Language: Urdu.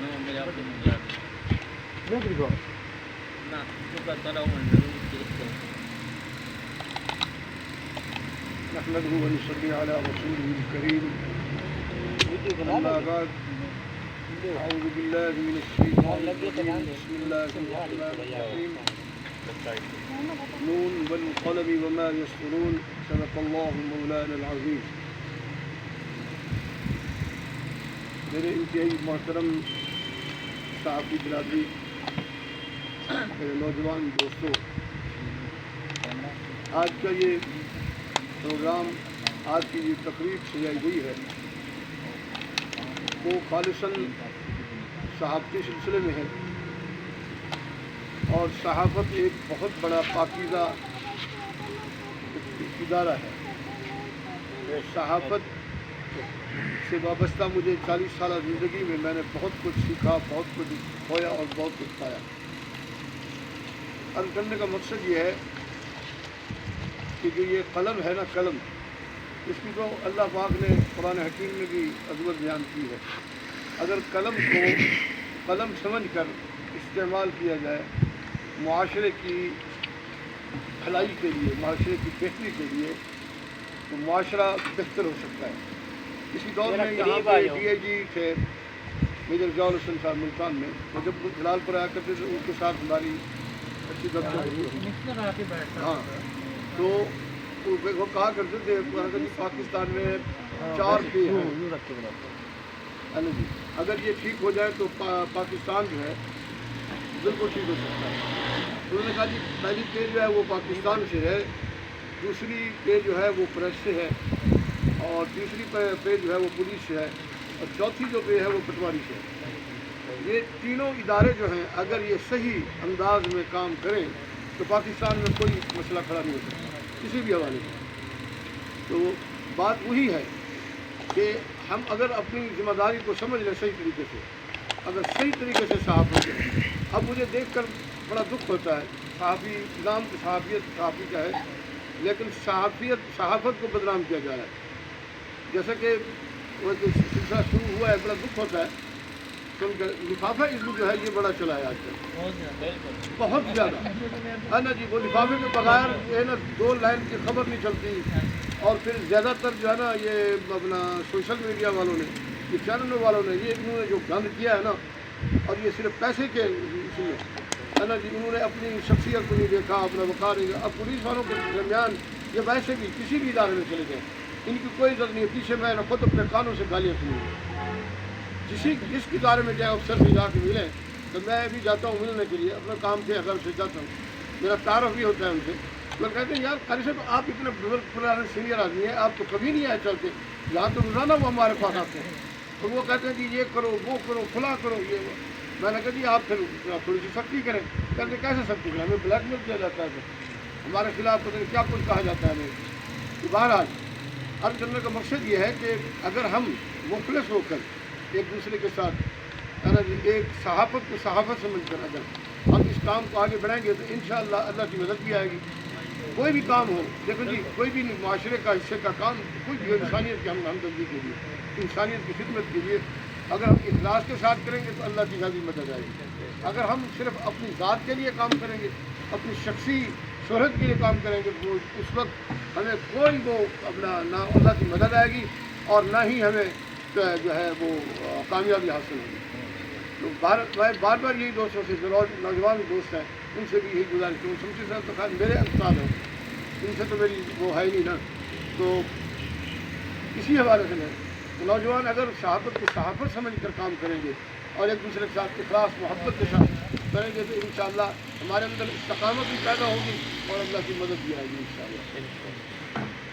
No, me la voy a No digo. No, nunca estará un نحمده ونصلي على رسوله الكريم أما بعد أعوذ بالله من الشيطان الرجيم بسم الله الرحمن الرحيم نون والقلم وما يسطرون صدق الله مولانا العظيم. میرے انتہائی محترم صحافی برادری، میرے نوجوان دوستوں، آج کا یہ پروگرام، آج کی یہ تقریب سجائی گئی ہے وہ خالصاً صحافتی سلسلے میں ہے، اور صحافت ایک بہت بڑا پاکیزہ ادارہ ہے. صحافت سے وابستہ مجھے 40 سالہ زندگی میں نے بہت کچھ سیکھا، بہت کچھ کھویا اور بہت کچھ پایا. عرض کرنے کا مقصد یہ ہے کہ جو یہ قلم ہے نا، قلم، اس کی تو اللہ پاک نے قرآن حکیم میں بھی عظمت بیان کی ہے. اگر قلم کو قلم سمجھ کر استعمال کیا جائے معاشرے کی بھلائی کے لیے، معاشرے کی بہتری کے لیے، تو معاشرہ بہتر ہو سکتا ہے. اسی دور میں یہاں پہ ڈی آئی جی تھے میجر ضیاء الحسن صاحب ملتان میں، وہ جب جلال پور آیا کرتے تھے ان کے ساتھ ہماری اچھی بات ہوتی تھی. ہاں، تو وہ کہا کرتے تھے کہ پاکستان میں 4 پے ہیں، اگر یہ ٹھیک ہو جائے تو پاکستان جو ہے بالکل ٹھیک ہو سکتا ہے. انہوں نے کہا جی پہلی پے جو ہے وہ پاکستان سے ہے، دوسری پے جو ہے وہ پریس سے ہے، اور تیسری پے جو ہے وہ پولیس سے ہے، اور چوتھی جو پے ہے وہ پٹواری سے ہے. یہ تینوں ادارے جو ہیں اگر یہ صحیح انداز میں کام کریں تو پاکستان میں کوئی مسئلہ کھڑا نہیں ہو سکتا کسی بھی حوالے سے. تو بات وہی ہے کہ ہم اگر اپنی ذمہ داری کو سمجھ لیں صحیح طریقے سے، اگر صحیح طریقے سے صحافت کریں. اب مجھے دیکھ کر بڑا دکھ ہوتا ہے، صحافی نام کی صحافیت صحافی کا ہے، لیکن صحافت کو بدنام کیا جا رہا ہے. جیسا کہ وہ سلسلہ شروع ہوا ہے، بڑا دکھ ہوتا ہے. تو لفافہ علم جو ہے یہ بڑا چلا ہے آج کل، بہت زیادہ ہے نا جی. وہ لفافے کے بغیر جو ہے نا 2 لائن کی خبر نہیں چلتی. اور پھر زیادہ تر جو ہے نا یہ اپنا سوشل میڈیا والوں نے، یہ چینلوں والوں نے، یہ انہوں نے جو گند کیا ہے نا، اور یہ صرف پیسے کے اسی میں ہے نا جی. انہوں نے اپنی شخصیت کو نہیں دیکھا، اپنا وقار نہیں دیکھا. اب پولیس والوں کے درمیان یہ ویسے بھی کسی بھی ادارے میں چلے گئے، ان کی کوئی عزت نہیں ہے. پیچھے میں نے خود اپنے کانوں سے گالیاں سنی. جس ادارے میں جائے افسر سے جا کے ملیں تو میں بھی جاتا ہوں ملنے کے لیے، اپنا کام کے حساب سے جاتا ہوں، میرا تعارف بھی ہوتا ہے ان سے. تو کہتے ہیں یار قاری صاحب آپ اتنے بزرگ پرانے سینئر آدمی ہیں، آپ تو کبھی نہیں آئے چلتے، یہاں تو روزانہ وہ ہمارے پاس آتے ہیں. تو وہ کہتے ہیں کہ یہ کرو، وہ کرو، فلاں کرو، یہ. میں نے کہا جی آپ پھر تھوڑی سی سختی کریں. کہتے کیسے سختی کریں؟ ہمیں بلیک میل کیا جاتا ہے، ہمارے خلاف پتہ نہیں کیا کچھ کہا جاتا ہے ہمیں. تو بہرحال عرض کرنے کا مقصد یہ ہے کہ اگر ہم مخلص ہو کر ایک دوسرے کے ساتھ ہے نا جی ایک صحافت کو صحافت سمجھ کر اگر ہم اس کام کو آگے بڑھائیں گے تو انشاءاللہ اللہ کی مدد بھی آئے گی. کوئی بھی کام ہو، دیکھو جی کوئی بھی معاشرے کا حصے کا کام، کوئی بھی انسانیت کی ہمدردی کے لیے، انسانیت کی خدمت کے لیے اگر ہم اخلاص کے ساتھ کریں گے تو اللہ کی ذاتی مدد آئے گی. اگر ہم صرف اپنی ذات کے لیے کام کریں گے، اپنی شخصی شہرت کے لیے کام کریں گے، تو اس وقت ہمیں کوئی وہ اپنا نہ اللہ کی مدد آئے گی اور نہ ہی ہمیں جو ہے وہ کامیابی حاصل ہوگی. تو بار بار یہی دوستوں سے، جو نوجوان دوست ہیں ان سے بھی یہی گزارش کروں. شمشیر صاحب تو خیر میرے استاد ہیں، ان سے تو میری وہ ہے ہی نہیں نا. تو اسی حوالے سے میں نوجوان اگر صحافت کو صحافت سمجھ کر کام کریں گے اور ایک دوسرے کے ساتھ اخلاص محبت کے ساتھ کریں گے تو انشاءاللہ ہمارے اندر استقامت بھی پیدا ہوگی اور اللہ کی مدد بھی آئے گی انشاءاللہ.